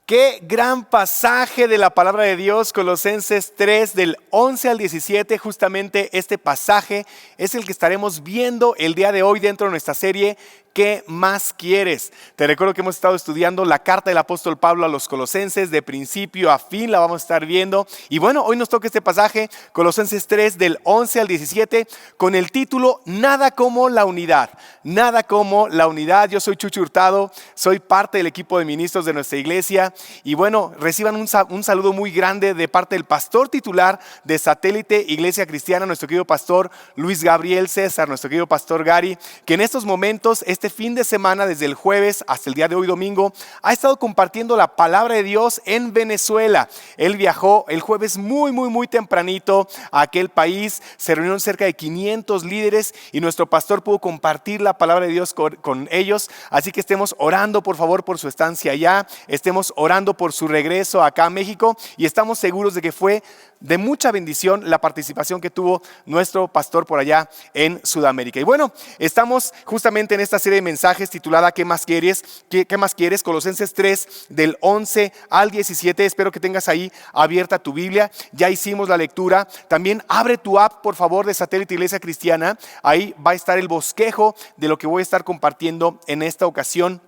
Qué gran pasaje de la palabra de Dios, Colosenses 3 del 11 al 17. Justamente este pasaje es el que estaremos viendo el día de hoy dentro de nuestra serie ¿Qué más quieres? Te recuerdo que hemos estado estudiando la carta del apóstol Pablo a los Colosenses de principio a fin, la vamos a estar viendo. Y bueno, hoy nos toca este pasaje, Colosenses 3 del 11 al 17, con el título Nada como la unidad. Nada como la unidad. Yo soy Chucho Hurtado, soy parte del equipo de ministros de nuestra iglesia. Y bueno, reciban un saludo muy grande de parte del pastor titular de Satélite Iglesia Cristiana, nuestro querido pastor Luis Gabriel César, nuestro querido pastor Gary, que en estos momentos, este fin de semana, desde el jueves hasta el día de hoy domingo, ha estado compartiendo la palabra de Dios en Venezuela. Él viajó el jueves muy tempranito a aquel país, se reunieron cerca de 500 líderes y nuestro pastor pudo compartir la palabra de Dios con ellos. Así que estemos orando por favor por su estancia allá, estemos orando por su regreso acá a México y estamos seguros de que fue de mucha bendición la participación que tuvo nuestro pastor por allá en Sudamérica. Y bueno, estamos justamente en esta serie de mensajes titulada ¿Qué más quieres? ¿Qué más quieres? Colosenses 3 del 11 al 17. Espero que tengas ahí abierta tu Biblia. Ya hicimos la lectura. También abre tu app, por favor, de Satélite Iglesia Cristiana. Ahí va a estar el bosquejo de lo que voy a estar compartiendo en esta ocasión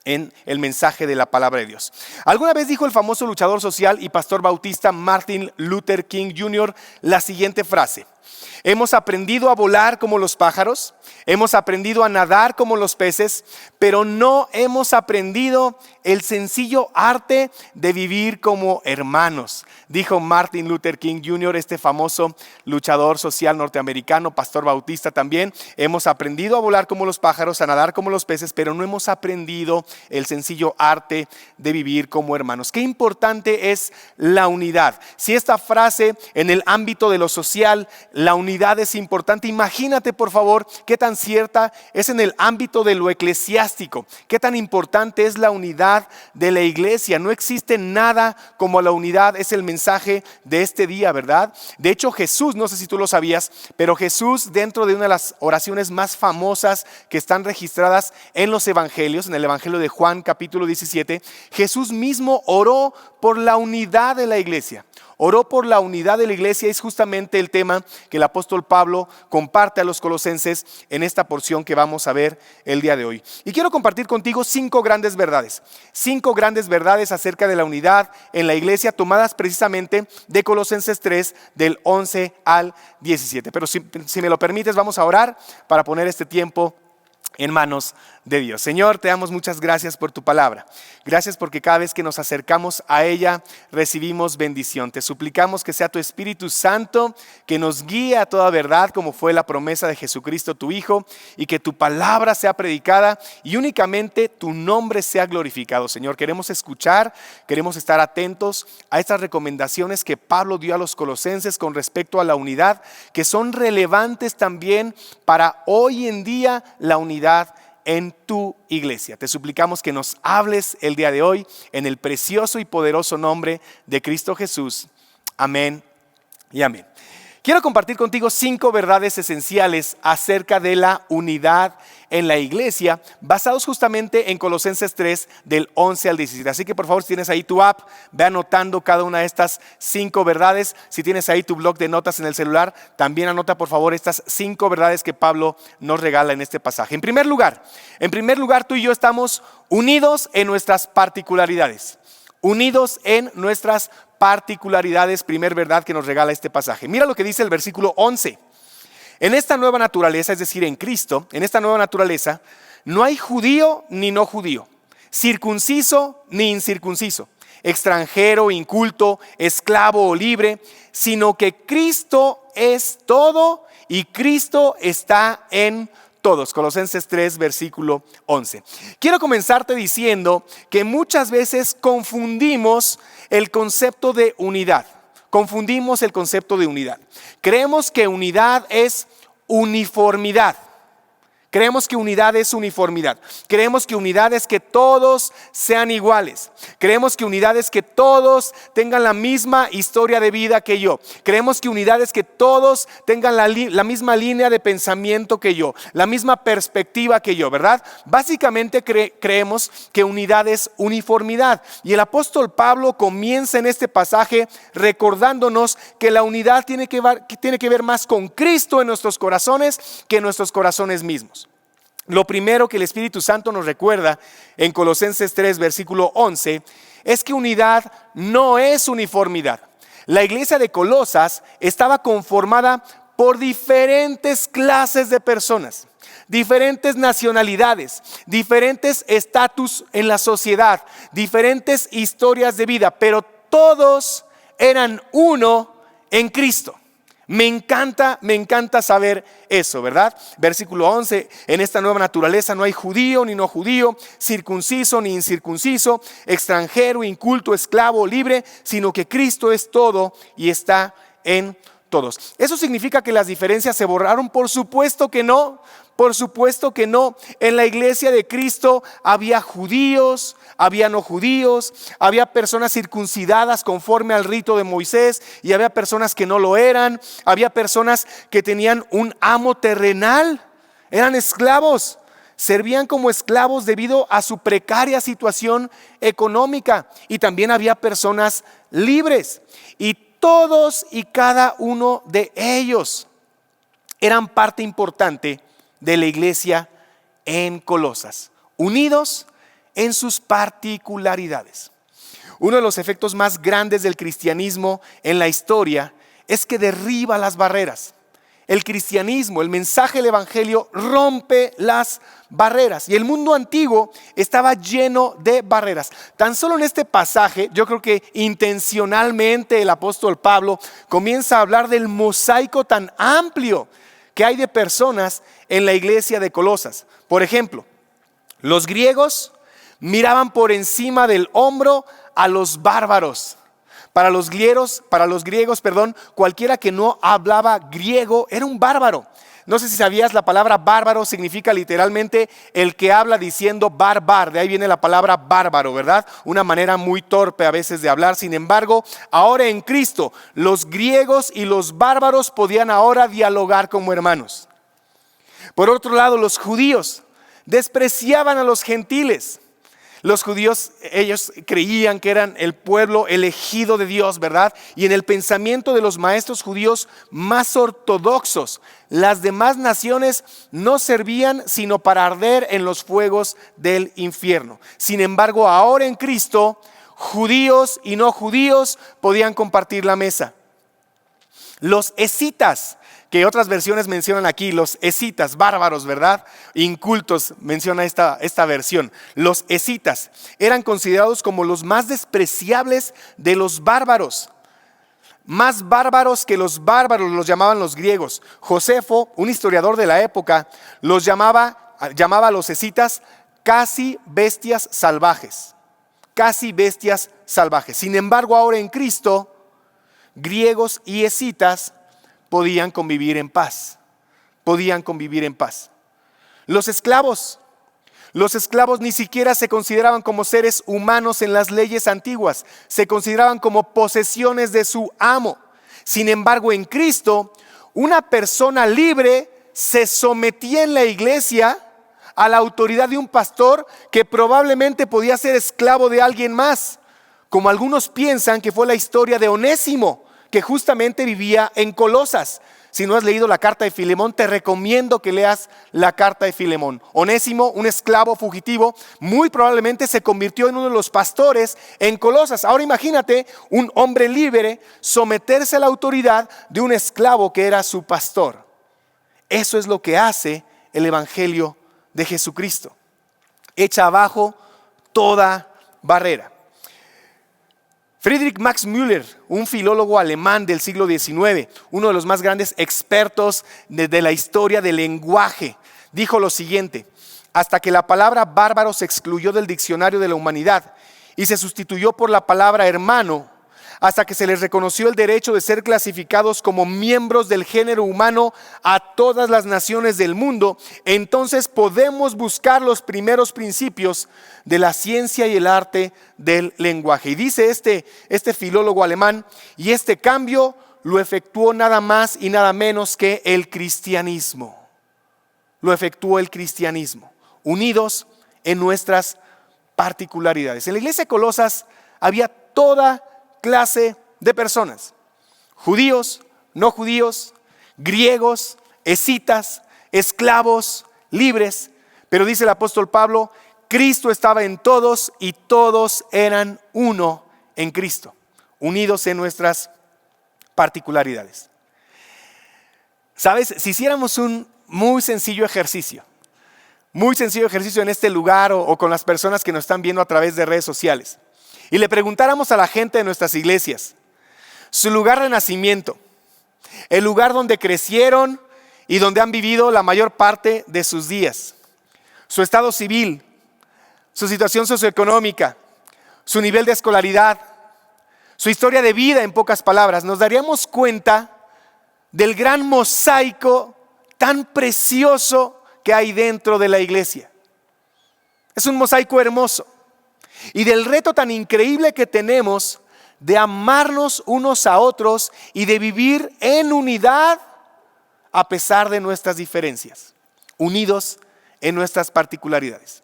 en el mensaje de la palabra de Dios. Alguna vez dijo el famoso luchador social y pastor bautista Martin Luther King Jr. la siguiente frase: hemos aprendido a volar como los pájaros, hemos aprendido a nadar como los peces, pero no hemos aprendido el sencillo arte de vivir como hermanos. Dijo Martin Luther King Jr., este famoso luchador social norteamericano, pastor bautista también. Hemos aprendido a volar como los pájaros, a nadar como los peces, pero no hemos aprendido el sencillo arte de vivir como hermanos. Qué importante es la unidad. Si esta frase en el ámbito de lo social, la unidad es importante, imagínate por favor qué tan cierta es en el ámbito de lo eclesiástico, qué tan importante es la unidad de la iglesia. No existe nada como la unidad, es el mensaje de este día, ¿verdad? De hecho Jesús, no sé si tú lo sabías, pero Jesús, dentro de una de las oraciones más famosas que están registradas en los evangelios, en el evangelio de Juan capítulo 17, Jesús mismo oró por la unidad de la iglesia. Oró por la unidad de la iglesia. Es justamente el tema que el apóstol Pablo comparte a los colosenses en esta porción que vamos a ver el día de hoy. Y quiero compartir contigo 5 grandes verdades. 5 grandes verdades acerca de la unidad en la iglesia, tomadas precisamente de Colosenses 3 del 11 al 17. Pero si me lo permites, vamos a orar para poner este tiempo en manos de Dios. Señor, te damos muchas gracias por tu palabra. Gracias porque cada vez que nos acercamos a ella recibimos bendición. Te suplicamos que sea tu Espíritu Santo que nos guíe a toda verdad, como fue la promesa de Jesucristo tu Hijo, y que tu palabra sea predicada y únicamente tu nombre sea glorificado. Señor, queremos escuchar, queremos estar atentos a estas recomendaciones que Pablo dio a los colosenses con respecto a la unidad, que son relevantes también para hoy en día la unidad en tu iglesia. Te suplicamos que nos hables el día de hoy en el precioso y poderoso nombre de Cristo Jesús. Amén y amén. Quiero compartir contigo 5 verdades esenciales acerca de la unidad en la iglesia, basados justamente en Colosenses 3 del 11 al 17. Así que por favor, si tienes ahí tu app, ve anotando cada una de estas 5 verdades. Si tienes ahí tu blog de notas en el celular, también anota por favor estas 5 verdades que Pablo nos regala en este pasaje. En primer lugar, tú y yo estamos unidos en nuestras particularidades. Unidos en nuestras particularidades, primer verdad que nos regala este pasaje. Mira lo que dice el versículo 11. En esta nueva naturaleza, es decir, en Cristo, en esta nueva naturaleza, no hay judío ni no judío, circunciso ni incircunciso, extranjero, inculto, esclavo o libre, sino que Cristo es todo y Cristo está en todos. Colosenses 3, versículo 11. Quiero comenzarte diciendo que muchas veces confundimos el concepto de unidad. Confundimos el concepto de unidad. Creemos que unidad es uniformidad. Creemos que unidad es uniformidad. Creemos que unidad es que todos sean iguales. Creemos que unidad es que todos tengan la misma historia de vida que yo. Creemos que unidad es que todos tengan la misma línea de pensamiento que yo, la misma perspectiva que yo, ¿verdad? Básicamente creemos que unidad es uniformidad. Y el apóstol Pablo comienza en este pasaje recordándonos que la unidad tiene que ver más con Cristo en nuestros corazones que en nuestros corazones mismos. Lo primero que el Espíritu Santo nos recuerda en Colosenses 3, versículo 11, es que unidad no es uniformidad. La iglesia de Colosas estaba conformada por diferentes clases de personas, diferentes nacionalidades, diferentes estatus en la sociedad, diferentes historias de vida, pero todos eran uno en Cristo. Me encanta saber eso, ¿verdad? Versículo 11, en esta nueva naturaleza no hay judío ni no judío, circunciso ni incircunciso, extranjero, inculto, esclavo, libre, sino que Cristo es todo y está en todos. ¿Eso significa que las diferencias se borraron? Por supuesto que no. Por supuesto que no. En la iglesia de Cristo había judíos, había no judíos, había personas circuncidadas conforme al rito de Moisés y había personas que no lo eran, había personas que tenían un amo terrenal, eran esclavos, servían como esclavos debido a su precaria situación económica, y también había personas libres, y todos y cada uno de ellos eran parte importante de la iglesia en Colosas, unidos en sus particularidades. Uno de los efectos más grandes del cristianismo en la historia es que derriba las barreras. El cristianismo, el mensaje del evangelio, rompe las barreras, y el mundo antiguo estaba lleno de barreras. Tan solo en este pasaje, yo creo que intencionalmente el apóstol Pablo comienza a hablar del mosaico tan amplio que hay de personas en la iglesia de Colosas. Por ejemplo, los griegos miraban por encima del hombro a los bárbaros. Para los griegos, cualquiera que no hablaba griego era un bárbaro. No sé si sabías, la palabra bárbaro significa literalmente el que habla diciendo barbar. De ahí viene la palabra bárbaro, ¿verdad? Una manera muy torpe a veces de hablar. Sin embargo, ahora en Cristo, los griegos y los bárbaros podían ahora dialogar como hermanos. Por otro lado, los judíos despreciaban a los gentiles. Los judíos, ellos creían que eran el pueblo elegido de Dios, ¿verdad? Y en el pensamiento de los maestros judíos más ortodoxos, las demás naciones no servían sino para arder en los fuegos del infierno. Sin embargo, ahora en Cristo, judíos y no judíos podían compartir la mesa. Los escitas, que otras versiones mencionan aquí, los escitas, bárbaros, ¿verdad? Incultos, menciona esta versión. Los escitas eran considerados como los más despreciables de los bárbaros. Más bárbaros que los bárbaros los llamaban los griegos. Josefo, un historiador de la época, los llamaba a los escitas casi bestias salvajes. Casi bestias salvajes. Sin embargo, ahora en Cristo, griegos y escitas podían convivir en paz. Los esclavos ni siquiera se consideraban como seres humanos en las leyes antiguas, se consideraban como posesiones de su amo. Sin embargo, en Cristo, una persona libre se sometía en la iglesia a la autoridad de un pastor que probablemente podía ser esclavo de alguien más, como algunos piensan que fue la historia de Onésimo, que justamente vivía en Colosas. Si no has leído la carta de Filemón, te recomiendo que leas la carta de Filemón. Onésimo, un esclavo fugitivo, muy probablemente se convirtió en uno de los pastores en Colosas. Ahora imagínate un hombre libre someterse a la autoridad de un esclavo que era su pastor. Eso es lo que hace el evangelio de Jesucristo. Echa abajo toda barrera. Friedrich Max Müller, un filólogo alemán del siglo XIX, uno de los más grandes expertos de la historia del lenguaje, dijo lo siguiente: hasta que la palabra bárbaro se excluyó del diccionario de la humanidad y se sustituyó por la palabra hermano, hasta que se les reconoció el derecho de ser clasificados como miembros del género humano a todas las naciones del mundo, entonces podemos buscar los primeros principios de la ciencia y el arte del lenguaje. Y dice este filólogo alemán, y este cambio lo efectuó nada más y nada menos que el cristianismo. Lo efectuó el cristianismo, unidos en nuestras particularidades. En la iglesia de Colosas había toda clase de personas: judíos, no judíos, griegos, escitas, esclavos, libres. Pero dice el apóstol Pablo, Cristo estaba en todos y todos eran uno en Cristo, unidos en nuestras particularidades. ¿Sabes? Si hiciéramos un muy sencillo ejercicio en este lugar o con las personas que nos están viendo a través de redes sociales, y le preguntáramos a la gente de nuestras iglesias su lugar de nacimiento, el lugar donde crecieron y donde han vivido la mayor parte de sus días, su estado civil, su situación socioeconómica, su nivel de escolaridad, su historia de vida, en pocas palabras, nos daríamos cuenta del gran mosaico tan precioso que hay dentro de la iglesia. Es un mosaico hermoso. Y del reto tan increíble que tenemos de amarnos unos a otros y de vivir en unidad a pesar de nuestras diferencias, unidos en nuestras particularidades.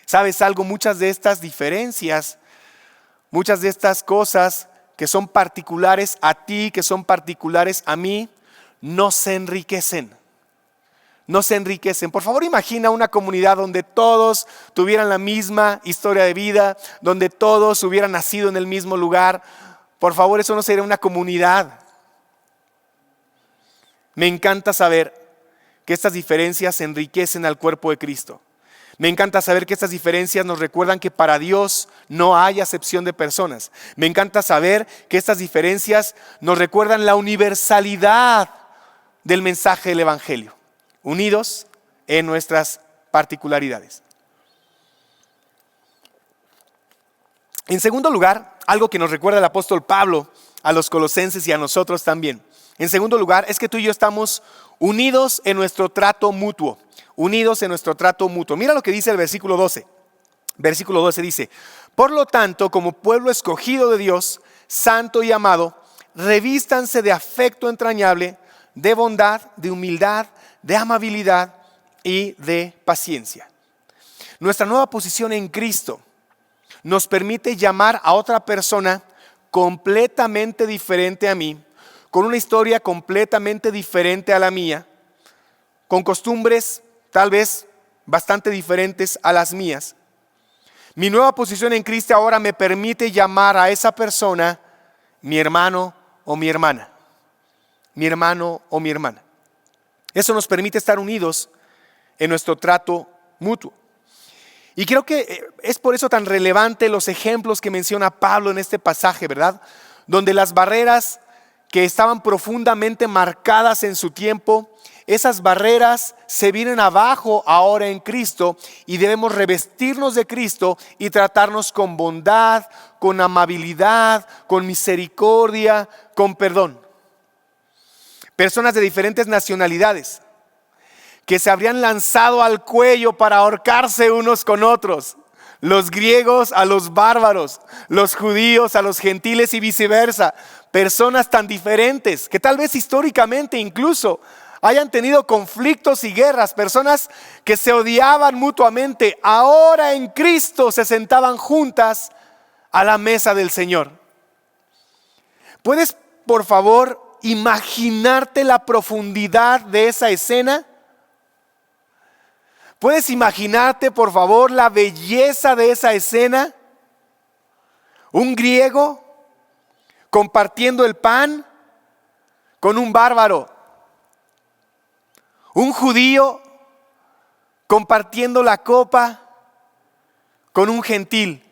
¿Sabes algo? Muchas de estas diferencias, muchas de estas cosas que son particulares a ti, que son particulares a mí, no se enriquecen. No se enriquecen. Por favor, imagina una comunidad donde todos tuvieran la misma historia de vida, donde todos hubieran nacido en el mismo lugar. Por favor, eso no sería una comunidad. Me encanta saber que estas diferencias enriquecen al cuerpo de Cristo. Me encanta saber que estas diferencias nos recuerdan que para Dios no hay acepción de personas. Me encanta saber que estas diferencias nos recuerdan la universalidad del mensaje del Evangelio, unidos en nuestras particularidades. En segundo lugar, algo que nos recuerda el apóstol Pablo a los colosenses y a nosotros también. En segundo lugar, es que tú y yo estamos unidos en nuestro trato mutuo. Unidos en nuestro trato mutuo. Mira lo que dice el versículo 12. Versículo 12 dice: por lo tanto, como pueblo escogido de Dios, santo y amado, revístanse de afecto entrañable, de bondad, de humildad, de amabilidad y de paciencia. Nuestra nueva posición en Cristo nos permite llamar a otra persona completamente diferente a mí, con una historia completamente diferente a la mía, con costumbres tal vez bastante diferentes a las mías. Mi nueva posición en Cristo ahora me permite llamar a esa persona mi hermano o mi hermana. Mi hermano o mi hermana. Eso nos permite estar unidos en nuestro trato mutuo. Y creo que es por eso tan relevante los ejemplos que menciona Pablo en este pasaje, ¿verdad? Donde las barreras que estaban profundamente marcadas en su tiempo, esas barreras se vienen abajo ahora en Cristo y debemos revestirnos de Cristo y tratarnos con bondad, con amabilidad, con misericordia, con perdón. Personas de diferentes nacionalidades que se habrían lanzado al cuello para ahorcarse unos con otros. Los griegos a los bárbaros, los judíos a los gentiles y viceversa. Personas tan diferentes que tal vez históricamente incluso hayan tenido conflictos y guerras. Personas que se odiaban mutuamente. Ahora en Cristo se sentaban juntas a la mesa del Señor. ¿Puedes, por favor, imaginarte la profundidad de esa escena? ¿Puedes imaginarte, por favor, la belleza de esa escena? Un griego compartiendo el pan con un bárbaro. Un judío compartiendo la copa con un gentil.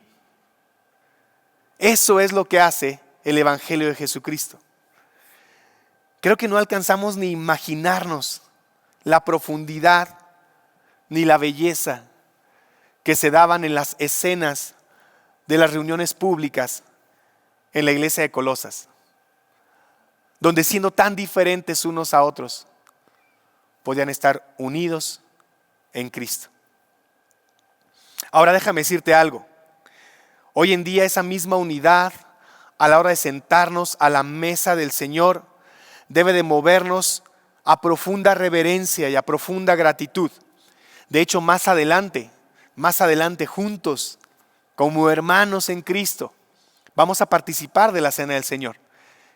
Eso es lo que hace el Evangelio de Jesucristo. Creo que no alcanzamos ni imaginarnos la profundidad ni la belleza que se daban en las escenas de las reuniones públicas en la iglesia de Colosas, donde siendo tan diferentes unos a otros, podían estar unidos en Cristo. Ahora déjame decirte algo. Hoy en día esa misma unidad a la hora de sentarnos a la mesa del Señor debe de movernos a profunda reverencia y a profunda gratitud. De hecho, más adelante juntos, como hermanos en Cristo, vamos a participar de la cena del Señor.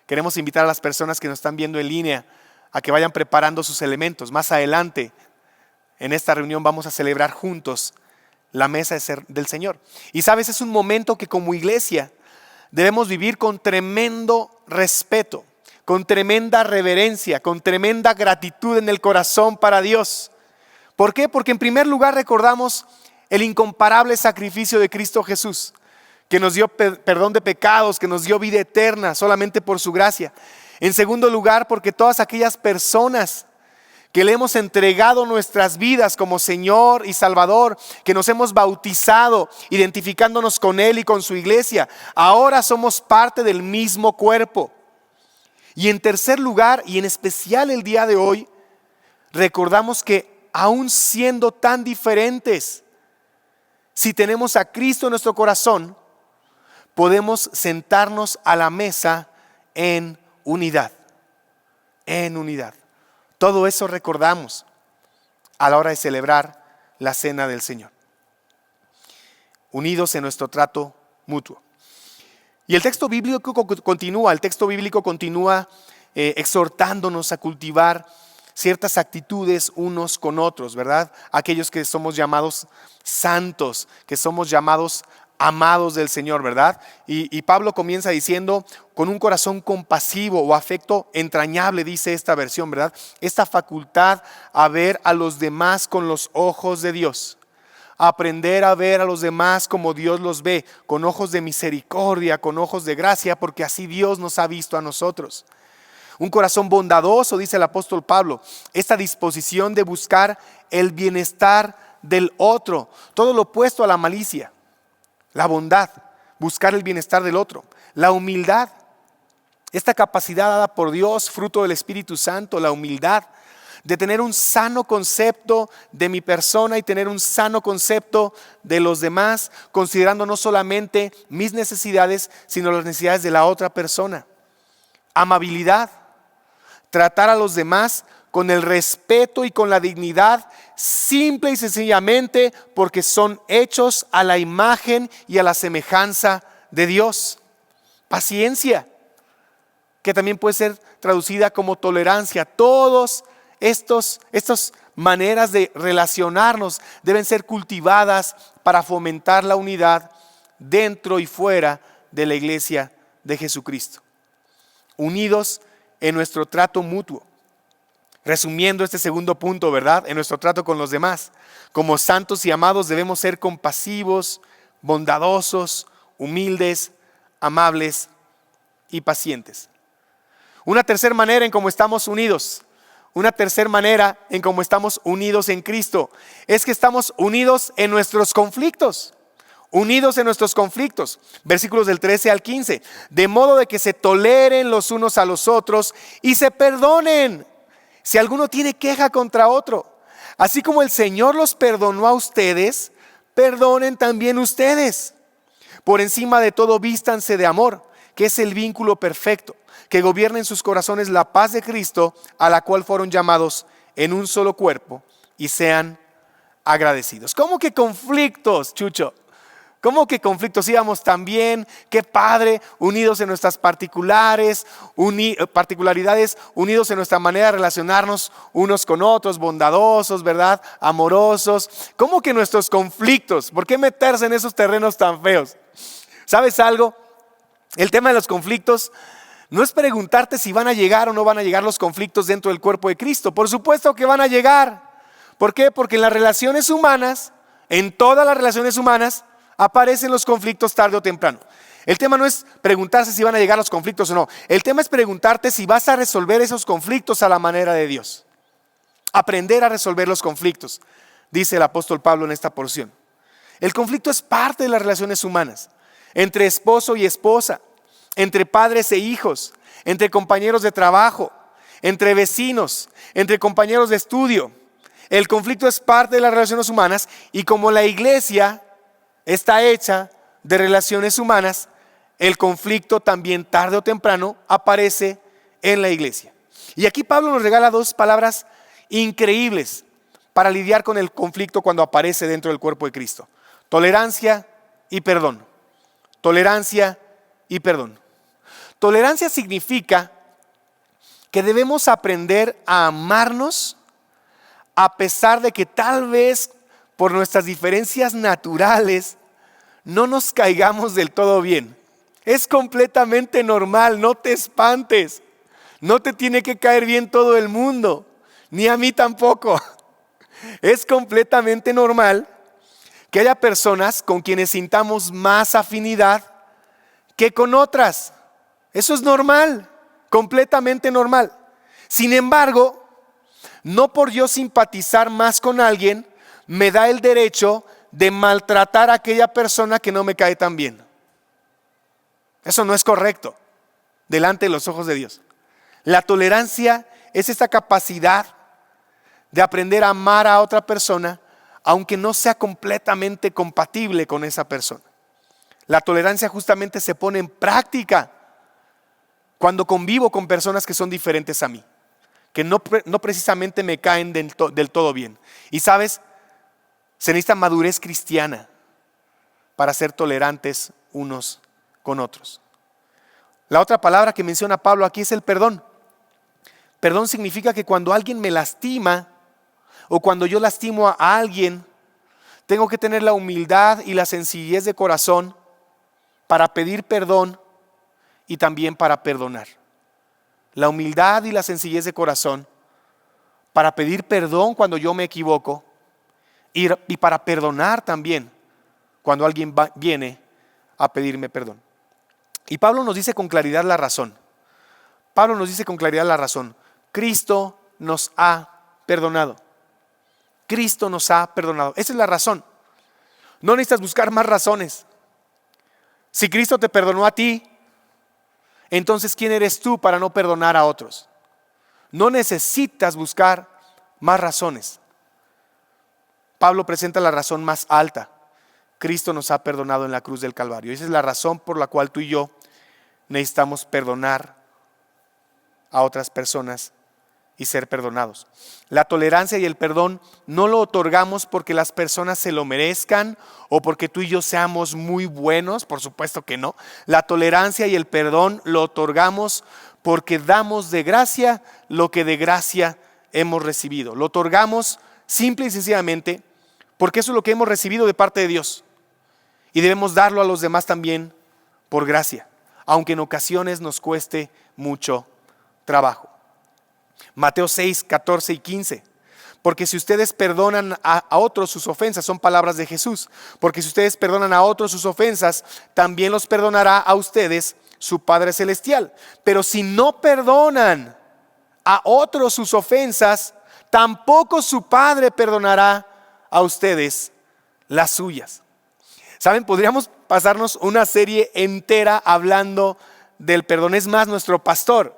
Queremos invitar a las personas que nos están viendo en línea a que vayan preparando sus elementos. Más adelante, en esta reunión vamos a celebrar juntos la mesa del Señor. Y sabes, es un momento que como iglesia debemos vivir con tremendo respeto, con tremenda reverencia, con tremenda gratitud en el corazón para Dios. ¿Por qué? Porque en primer lugar recordamos el incomparable sacrificio de Cristo Jesús, que nos dio perdón de pecados, que nos dio vida eterna solamente por su gracia. En segundo lugar, porque todas aquellas personas que le hemos entregado nuestras vidas como Señor y Salvador, que nos hemos bautizado identificándonos con Él y con su iglesia, ahora somos parte del mismo cuerpo. Y en tercer lugar, y en especial el día de hoy, recordamos que aún siendo tan diferentes, si tenemos a Cristo en nuestro corazón, podemos sentarnos a la mesa en unidad. En unidad. Todo eso recordamos a la hora de celebrar la cena del Señor. Unidos en nuestro trato mutuo. Y el texto bíblico continúa exhortándonos a cultivar ciertas actitudes unos con otros, ¿verdad? Aquellos que somos llamados santos, que somos llamados amados del Señor, ¿verdad? Y Pablo comienza diciendo, con un corazón compasivo o afecto entrañable, dice esta versión, ¿verdad? Esta facultad a ver a los demás con los ojos de Dios. Aprender a ver a los demás como Dios los ve, con ojos de misericordia, con ojos de gracia, porque así Dios nos ha visto a nosotros. Un corazón bondadoso, dice el apóstol Pablo, esta disposición de buscar el bienestar del otro, todo lo opuesto a la malicia, la bondad, buscar el bienestar del otro, la humildad, esta capacidad dada por Dios, fruto del Espíritu Santo, la humildad, de tener un sano concepto de mi persona y tener un sano concepto de los demás, considerando no solamente mis necesidades, sino las necesidades de la otra persona. Amabilidad, tratar a los demás con el respeto y con la dignidad, simple y sencillamente porque son hechos a la imagen y a la semejanza de Dios. Paciencia, que también puede ser traducida como tolerancia. Todos estas maneras de relacionarnos deben ser cultivadas para fomentar la unidad dentro y fuera de la iglesia de Jesucristo. Unidos en nuestro trato mutuo. Resumiendo este segundo punto, ¿verdad? En nuestro trato con los demás. Como santos y amados debemos ser compasivos, bondadosos, humildes, amables y pacientes. Una tercera manera en cómo estamos unidos. Una tercera manera en cómo estamos unidos en Cristo es que estamos unidos en nuestros conflictos. Unidos en nuestros conflictos. Versículos del 13 al 15. De modo de que se toleren los unos a los otros y se perdonen si alguno tiene queja contra otro. Así como el Señor los perdonó a ustedes, perdonen también ustedes. Por encima de todo vístanse de amor, que es el vínculo perfecto, que gobierne en sus corazones la paz de Cristo, a la cual fueron llamados en un solo cuerpo, y sean agradecidos. ¿Cómo que conflictos, Chucho? ¿Cómo que conflictos? Íbamos también, qué padre, unidos en nuestras particularidades, unidos en nuestra manera de relacionarnos unos con otros, bondadosos, ¿verdad? Amorosos. ¿Cómo que nuestros conflictos? ¿Por qué meterse en esos terrenos tan feos? ¿Sabes algo? El tema de los conflictos no es preguntarte si van a llegar o no van a llegar los conflictos dentro del cuerpo de Cristo. Por supuesto que van a llegar. ¿Por qué? Porque en las relaciones humanas, en todas las relaciones humanas, aparecen los conflictos tarde o temprano. El tema no es preguntarse si van a llegar los conflictos o no. El tema es preguntarte si vas a resolver esos conflictos a la manera de Dios. Aprender a resolver los conflictos, dice el apóstol Pablo en esta porción. El conflicto es parte de las relaciones humanas, entre esposo y esposa, entre padres e hijos, entre compañeros de trabajo, entre vecinos, entre compañeros de estudio. El conflicto es parte de las relaciones humanas y como la iglesia está hecha de relaciones humanas, el conflicto también tarde o temprano aparece en la iglesia. Y aquí Pablo nos regala dos palabras increíbles para lidiar con el conflicto cuando aparece dentro del cuerpo de Cristo: tolerancia y perdón. Tolerancia y perdón. Tolerancia significa que debemos aprender a amarnos a pesar de que tal vez por nuestras diferencias naturales no nos caigamos del todo bien. Es completamente normal, no te espantes. No te tiene que caer bien todo el mundo, ni a mí tampoco. Es completamente normal que haya personas con quienes sintamos más afinidad que con otras. Eso es normal, completamente normal. Sin embargo, no por yo simpatizar más con alguien, me da el derecho de maltratar a aquella persona que no me cae tan bien. Eso no es correcto delante de los ojos de Dios. La tolerancia es esa capacidad de aprender a amar a otra persona, aunque no sea completamente compatible con esa persona. La tolerancia justamente se pone en práctica cuando convivo con personas que son diferentes a mí, que no precisamente me caen del todo bien. Y sabes, se necesita madurez cristiana para ser tolerantes unos con otros. La otra palabra que menciona Pablo aquí es el perdón. Perdón significa que cuando alguien me lastima o cuando yo lastimo a alguien, tengo que tener la humildad y la sencillez de corazón para pedir perdón y también para perdonar. La humildad y la sencillez de corazón para pedir perdón cuando yo me equivoco y para perdonar también cuando alguien viene a pedirme perdón. Y Pablo nos dice con claridad la razón. Pablo nos dice con claridad la razón. Cristo nos ha perdonado. Cristo nos ha perdonado. Esa es la razón. No necesitas buscar más razones. Si Cristo te perdonó a ti, entonces ¿quién eres tú para no perdonar a otros? No necesitas buscar más razones. Pablo presenta la razón más alta. Cristo nos ha perdonado en la cruz del Calvario. Esa es la razón por la cual tú y yo necesitamos perdonar a otras personas y ser perdonados. La tolerancia y el perdón no lo otorgamos porque las personas se lo merezcan o porque tú y yo seamos muy buenos, por supuesto que no. La tolerancia y el perdón lo otorgamos porque damos de gracia lo que de gracia hemos recibido. Lo otorgamos simple y sencillamente porque eso es lo que hemos recibido de parte de Dios y debemos darlo a los demás también por gracia, aunque en ocasiones nos cueste mucho trabajo. Mateo 6, 14 y 15. Porque si ustedes perdonan a otros sus ofensas, son palabras de Jesús. Porque si ustedes perdonan a otros sus ofensas, también los perdonará a ustedes su Padre Celestial. Pero si no perdonan a otros sus ofensas, tampoco su Padre perdonará a ustedes las suyas. ¿Saben? Podríamos pasarnos una serie entera hablando del perdón. Es más, nuestro pastor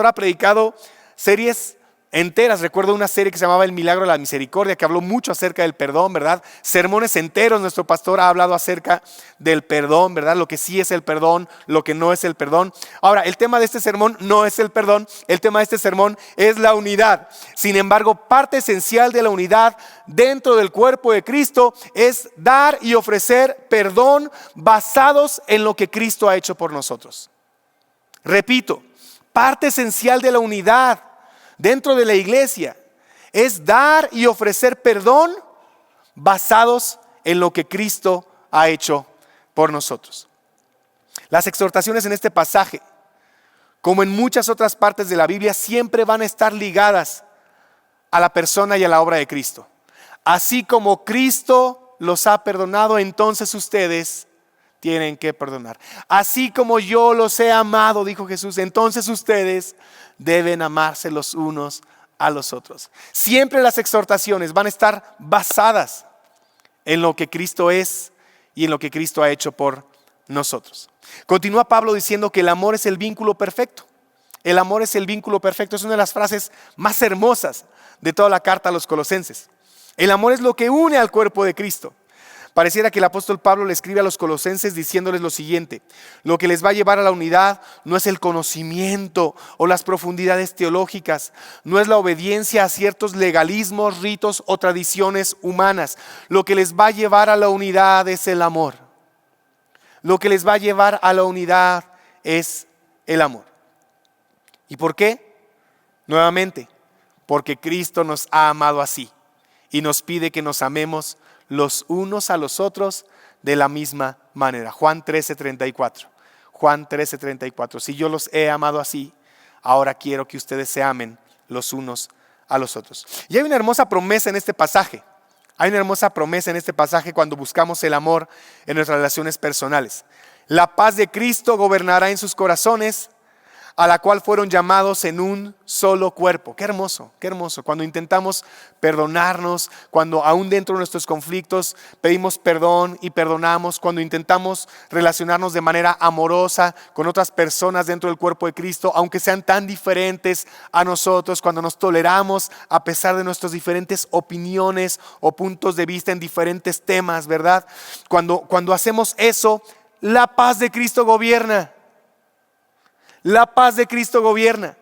ha predicado series enteras. Recuerdo una serie que se llamaba El Milagro de la Misericordia, que habló mucho acerca del perdón, ¿verdad? Sermones enteros, nuestro pastor ha hablado acerca del perdón, ¿verdad? Lo que sí es el perdón, lo que no es el perdón. Ahora, el tema de este sermón no es el perdón, el tema de este sermón es la unidad. Sin embargo, parte esencial de la unidad dentro del cuerpo de Cristo es dar y ofrecer perdón basados en lo que Cristo ha hecho por nosotros. Repito, parte esencial de la unidad dentro de la iglesia es dar y ofrecer perdón basados en lo que Cristo ha hecho por nosotros. Las exhortaciones en este pasaje, como en muchas otras partes de la Biblia, siempre van a estar ligadas a la persona y a la obra de Cristo. Así como Cristo los ha perdonado, entonces ustedes tienen que perdonar. Así como yo los he amado, dijo Jesús, entonces ustedes deben amarse los unos a los otros. Siempre las exhortaciones van a estar basadas en lo que Cristo es y en lo que Cristo ha hecho por nosotros. Continúa Pablo diciendo que el amor es el vínculo perfecto. El amor es el vínculo perfecto. Es una de las frases más hermosas de toda la carta a los Colosenses. El amor es lo que une al cuerpo de Cristo. Pareciera que el apóstol Pablo le escribe a los colosenses diciéndoles lo siguiente: lo que les va a llevar a la unidad no es el conocimiento o las profundidades teológicas, no es la obediencia a ciertos legalismos, ritos o tradiciones humanas. Lo que les va a llevar a la unidad es el amor. Lo que les va a llevar a la unidad es el amor. ¿Y por qué? Nuevamente, porque Cristo nos ha amado así y nos pide que nos amemos los unos a los otros de la misma manera. Juan 13:34. Juan 13:34. Si yo los he amado así, ahora quiero que ustedes se amen los unos a los otros. Y hay una hermosa promesa en este pasaje. Hay una hermosa promesa en este pasaje cuando buscamos el amor en nuestras relaciones personales. La paz de Cristo gobernará en sus corazones, a la cual fueron llamados en un solo cuerpo. Qué hermoso, qué hermoso. Cuando intentamos perdonarnos, cuando aún dentro de nuestros conflictos pedimos perdón y perdonamos, cuando intentamos relacionarnos de manera amorosa con otras personas dentro del cuerpo de Cristo, aunque sean tan diferentes a nosotros, cuando nos toleramos a pesar de nuestras diferentes opiniones o puntos de vista en diferentes temas, ¿verdad? Cuando hacemos eso, la paz de Cristo gobierna. La paz de Cristo gobierna.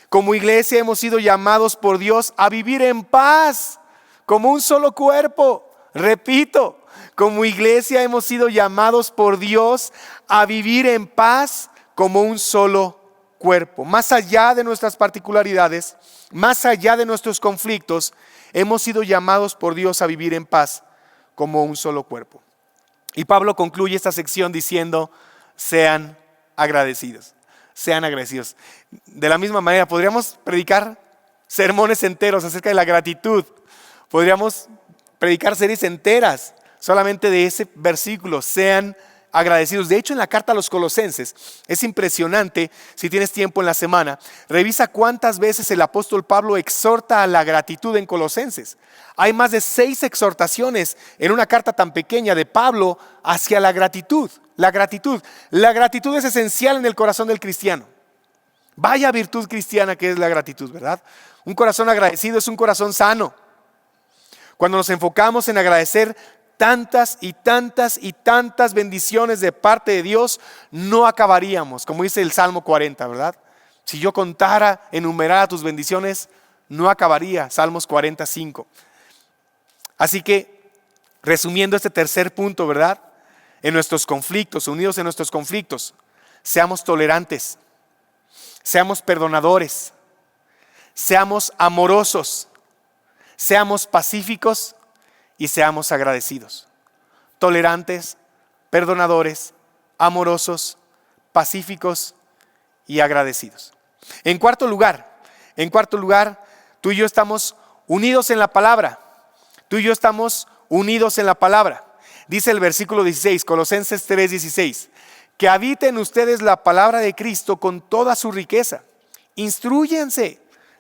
Como iglesia hemos sido llamados por Dios a vivir en paz, como un solo cuerpo. Repito, como iglesia hemos sido llamados por Dios a vivir en paz como un solo cuerpo. Más allá de nuestras particularidades, más allá de nuestros conflictos, hemos sido llamados por Dios a vivir en paz como un solo cuerpo. Y Pablo concluye esta sección diciendo: sean agradecidos, sean agradecidos. De la misma manera, podríamos predicar sermones enteros acerca de la gratitud. Podríamos predicar series enteras solamente de ese versículo: sean agradecidos. De hecho, en la carta a los Colosenses es impresionante. Si tienes tiempo en la semana, revisa cuántas veces el apóstol Pablo exhorta a la gratitud en Colosenses. Hay más de 6 exhortaciones en una carta tan pequeña de Pablo hacia la gratitud. La gratitud es esencial en el corazón del cristiano. Vaya virtud cristiana que es la gratitud, ¿verdad? Un corazón agradecido es un corazón sano. Cuando nos enfocamos en agradecer tantas y tantas y tantas bendiciones de parte de Dios, no acabaríamos, como dice el Salmo 40, ¿verdad? Si yo contara, enumerara tus bendiciones, no acabaría. Salmos 45. Así que, resumiendo este tercer punto, ¿verdad? En nuestros conflictos, unidos en nuestros conflictos, seamos tolerantes, seamos perdonadores, seamos amorosos, seamos pacíficos y seamos agradecidos. Tolerantes, perdonadores, amorosos, pacíficos y agradecidos. En cuarto lugar, tú y yo estamos unidos en la palabra. Tú y yo estamos unidos en la palabra. Dice el versículo 16, Colosenses 3:16, que habiten ustedes la palabra de Cristo con toda su riqueza. Instrúyense,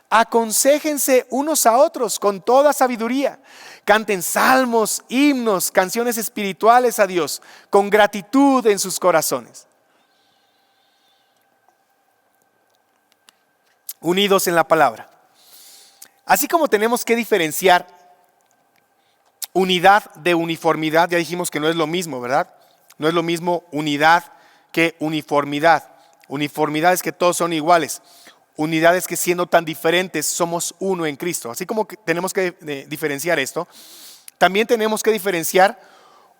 aconséjense unos a otros con toda sabiduría. Canten salmos, himnos, canciones espirituales a Dios con gratitud en sus corazones. Unidos en la palabra. Así como tenemos que diferenciar unidad de uniformidad, ya dijimos que no es lo mismo, ¿verdad? No es lo mismo unidad que uniformidad. Uniformidad es que todos son iguales. Unidad es que siendo tan diferentes somos uno en Cristo. Así como que tenemos que diferenciar esto, también tenemos que diferenciar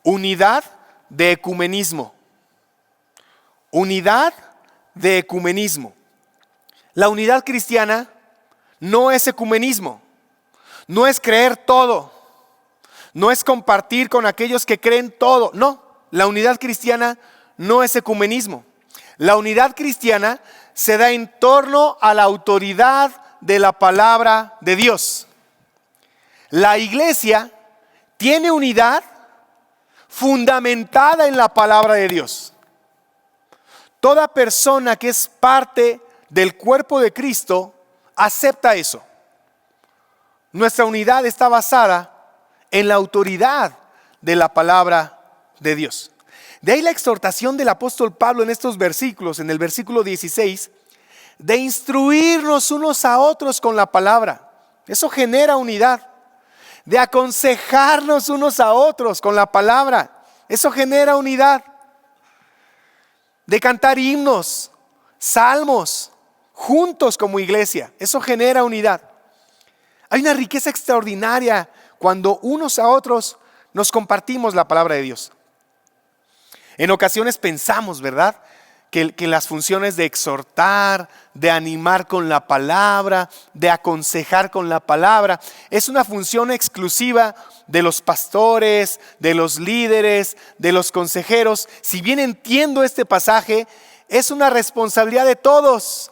unidad de ecumenismo. Unidad de ecumenismo. La unidad cristiana no es ecumenismo, no es creer todo, no es compartir con aquellos que creen todo. No, la unidad cristiana no es ecumenismo. La unidad cristiana se da en torno a la autoridad de la palabra de Dios. La iglesia tiene unidad fundamentada en la palabra de Dios. Toda persona que es parte del cuerpo de Cristo acepta eso. Nuestra unidad está basada en la autoridad de la palabra de Dios. De ahí la exhortación del apóstol Pablo en estos versículos, en el versículo 16, de instruirnos unos a otros con la palabra. Eso genera unidad. De aconsejarnos unos a otros con la palabra. Eso genera unidad. De cantar himnos, salmos, juntos como iglesia. Eso genera unidad. Hay una riqueza extraordinaria cuando unos a otros nos compartimos la palabra de Dios. En ocasiones pensamos, ¿verdad?, que las funciones de exhortar, de animar con la palabra, de aconsejar con la palabra, es una función exclusiva de los pastores, de los líderes, de los consejeros. Si bien entiendo este pasaje, es una responsabilidad de todos.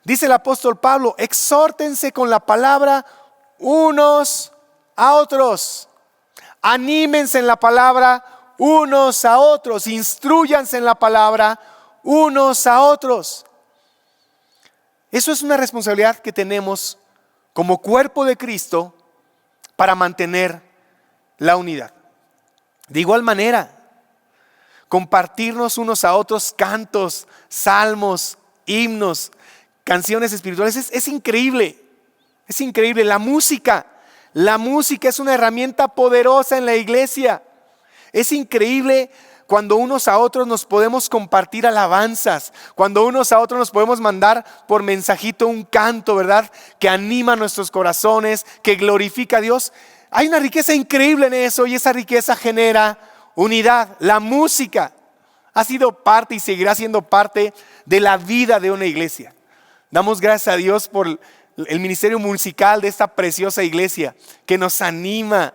Dice el apóstol Pablo, exhórtense con la palabra unos a otros. Anímense en la palabra unos a otros, instrúyanse en la palabra unos a otros. Eso es una responsabilidad que tenemos como cuerpo de Cristo para mantener la unidad. De igual manera, compartirnos unos a otros cantos, salmos, himnos, canciones espirituales es increíble. Es increíble. La música es una herramienta poderosa en la iglesia. Es increíble cuando unos a otros nos podemos compartir alabanzas, cuando unos a otros nos podemos mandar por mensajito un canto, ¿verdad?, que anima nuestros corazones, que glorifica a Dios. Hay una riqueza increíble en eso y esa riqueza genera unidad. La música ha sido parte y seguirá siendo parte de la vida de una iglesia. Damos gracias a Dios por el ministerio musical de esta preciosa iglesia que nos anima,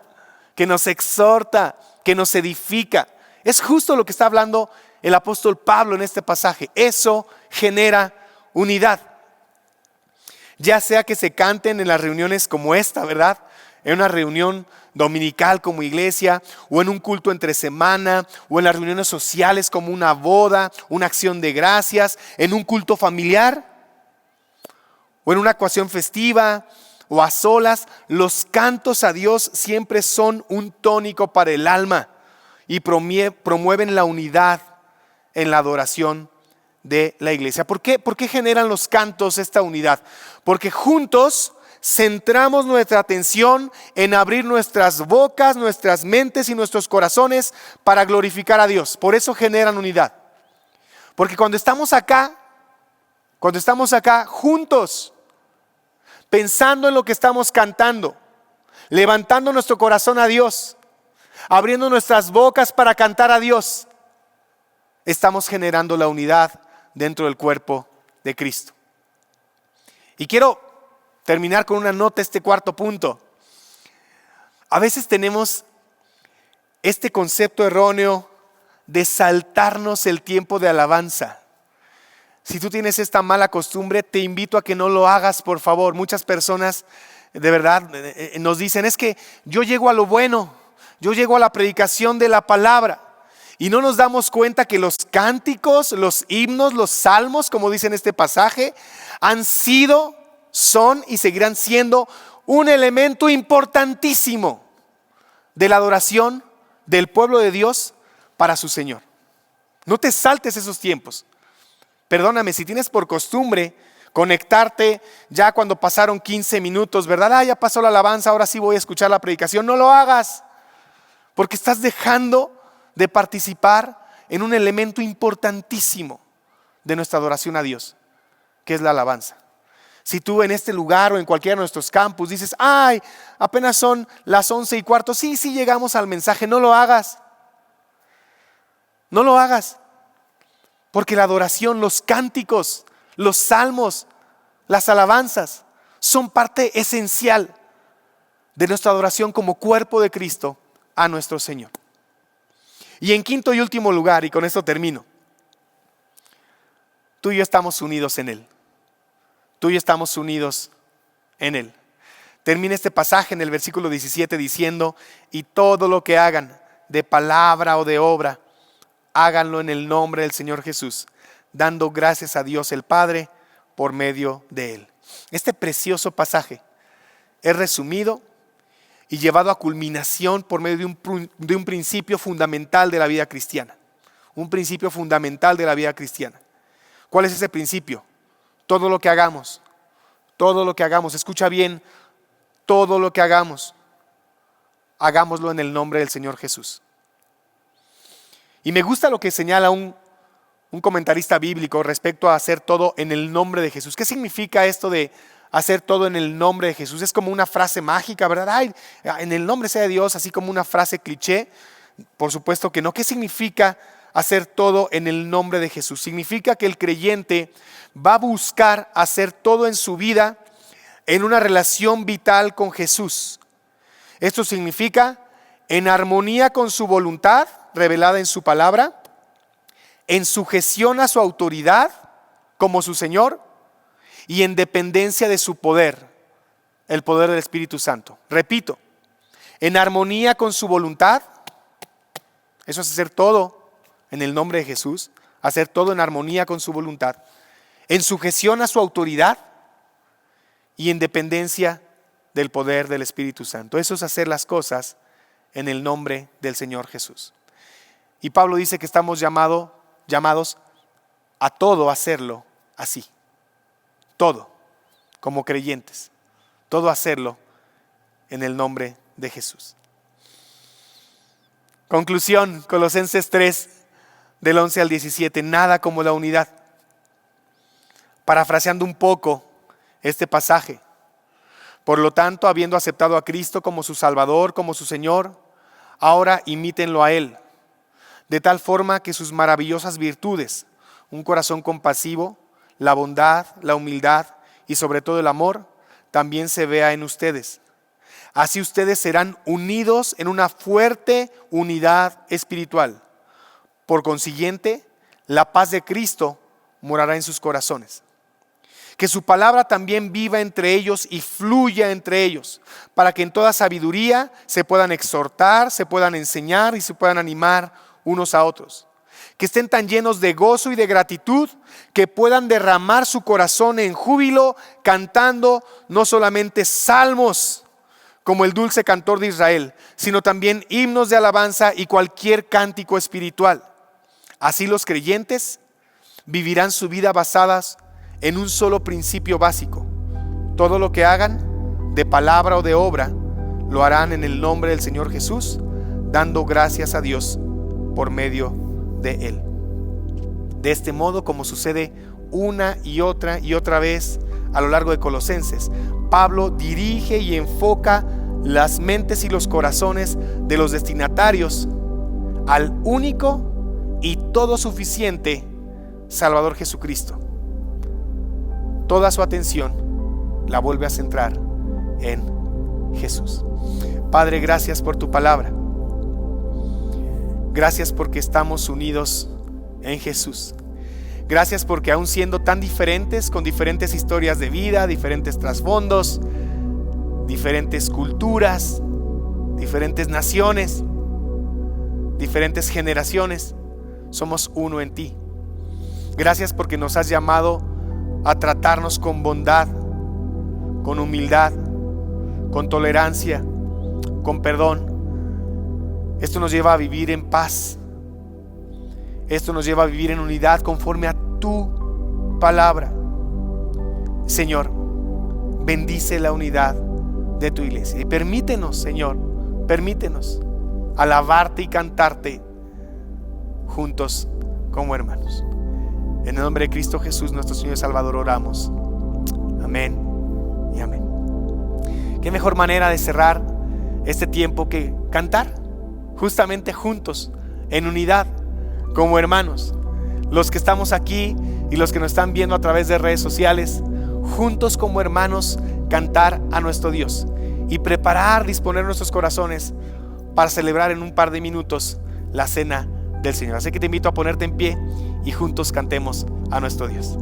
que nos exhorta, que nos edifica. Es justo lo que está hablando el apóstol Pablo en este pasaje. Eso genera unidad. Ya sea que se canten en las reuniones como esta, ¿verdad?, en una reunión dominical como iglesia, o en un culto entre semana, o en las reuniones sociales como una boda, una acción de gracias, en un culto familiar, o en una ocasión festiva, o a solas. Los cantos a Dios siempre son un tónico para el alma y promueven la unidad en la adoración de la iglesia. ¿Por qué generan los cantos esta unidad? Porque juntos centramos nuestra atención en abrir nuestras bocas, nuestras mentes y nuestros corazones para glorificar a Dios. Por eso generan unidad. Porque cuando estamos acá juntos, pensando en lo que estamos cantando, levantando nuestro corazón a Dios, abriendo nuestras bocas para cantar a Dios, estamos generando la unidad dentro del cuerpo de Cristo. Y quiero terminar con una nota, este cuarto punto. A veces tenemos este concepto erróneo de saltarnos el tiempo de alabanza. Si tú tienes esta mala costumbre, te invito a que no lo hagas, por favor. Muchas personas de verdad nos dicen, es que yo llego a lo bueno, yo llego a la predicación de la palabra. Y no nos damos cuenta que los cánticos, los himnos, los salmos, como dice en este pasaje, han sido, son y seguirán siendo un elemento importantísimo de la adoración del pueblo de Dios para su Señor. No te saltes esos tiempos. Perdóname, si tienes por costumbre conectarte ya cuando pasaron 15 minutos, ¿verdad? Ya pasó la alabanza, ahora sí voy a escuchar la predicación. No lo hagas, porque estás dejando de participar en un elemento importantísimo de nuestra adoración a Dios, que es la alabanza. Si tú en este lugar o en cualquiera de nuestros campus dices, ay, apenas son las 11:15, sí llegamos al mensaje, no lo hagas. No lo hagas. Porque la adoración, los cánticos, los salmos, las alabanzas son parte esencial de nuestra adoración como cuerpo de Cristo a nuestro Señor. Y en quinto y último lugar, y con esto termino, tú y yo estamos unidos en Él. Tú y yo estamos unidos en Él. Termina este pasaje en el versículo 17 diciendo, y todo lo que hagan de palabra o de obra, háganlo en el nombre del Señor Jesús, dando gracias a Dios el Padre por medio de Él. Este precioso pasaje es resumido y llevado a culminación por medio de un principio fundamental de la vida cristiana. Un principio fundamental de la vida cristiana. ¿Cuál es ese principio? Todo lo que hagamos, escucha bien, todo lo que hagamos, hagámoslo en el nombre del Señor Jesús. Y me gusta lo que señala un comentarista bíblico respecto a hacer todo en el nombre de Jesús. ¿Qué significa esto de hacer todo en el nombre de Jesús? Es como una frase mágica, ¿verdad? Ay, en el nombre sea de Dios, así como una frase cliché. Por supuesto que no. ¿Qué significa hacer todo en el nombre de Jesús? Significa que el creyente va a buscar hacer todo en su vida en una relación vital con Jesús. Esto significa en armonía con su voluntad revelada en su palabra, en sujeción a su autoridad como su Señor y en dependencia de su poder, el poder del Espíritu Santo. Repito, en armonía con su voluntad, eso es hacer todo en el nombre de Jesús, hacer todo en armonía con su voluntad, en sujeción a su autoridad y en dependencia del poder del Espíritu Santo. Eso es hacer las cosas en el nombre del Señor Jesús. Y Pablo dice que estamos llamados a todo hacerlo así. Todo, como creyentes. Todo hacerlo en el nombre de Jesús. Conclusión, Colosenses 3, del 11 al 17. Nada como la unidad. Parafraseando un poco este pasaje. Por lo tanto, habiendo aceptado a Cristo como su Salvador, como su Señor, ahora imítenlo a Él. De tal forma que sus maravillosas virtudes, un corazón compasivo, la bondad, la humildad y sobre todo el amor, también se vea en ustedes. Así ustedes serán unidos en una fuerte unidad espiritual. Por consiguiente, la paz de Cristo morará en sus corazones. Que su palabra también viva entre ellos y fluya entre ellos, para que en toda sabiduría se puedan exhortar, se puedan enseñar y se puedan animar unos a otros. Que estén tan llenos de gozo y de gratitud que puedan derramar su corazón en júbilo, cantando no solamente salmos como el dulce cantor de Israel, sino también himnos de alabanza y cualquier cántico espiritual. Así los creyentes vivirán su vida basadas en un solo principio básico. Todo lo que hagan, de palabra o de obra, lo harán en el nombre del Señor Jesús, dando gracias a Dios por medio de Él. De este modo, como sucede una y otra vez a lo largo de Colosenses, Pablo dirige y enfoca las mentes y los corazones de los destinatarios al único y todo suficiente Salvador Jesucristo. Toda su atención la vuelve a centrar en Jesús. Padre, gracias por tu palabra. Gracias porque estamos unidos en Jesús. Gracias porque aún siendo tan diferentes, con diferentes historias de vida, diferentes trasfondos, diferentes culturas, diferentes naciones, diferentes generaciones, somos uno en ti. Gracias porque nos has llamado a tratarnos con bondad, con humildad, con tolerancia, con perdón. Esto nos lleva a vivir en paz. Esto nos lleva a vivir en unidad conforme a tu palabra. Señor, bendice la unidad de tu iglesia y permítenos, Señor, permítenos alabarte y cantarte juntos como hermanos. En el nombre de Cristo Jesús, nuestro Señor y Salvador, oramos. Amén y amén. Qué mejor manera de cerrar este tiempo que cantar justamente juntos, en unidad, como hermanos. Los que estamos aquí y los que nos están viendo a través de redes sociales, juntos como hermanos, cantar a nuestro Dios y disponer nuestros corazones para celebrar en un par de minutos la cena del Señor. Así que te invito a ponerte en pie y juntos cantemos a nuestro Dios.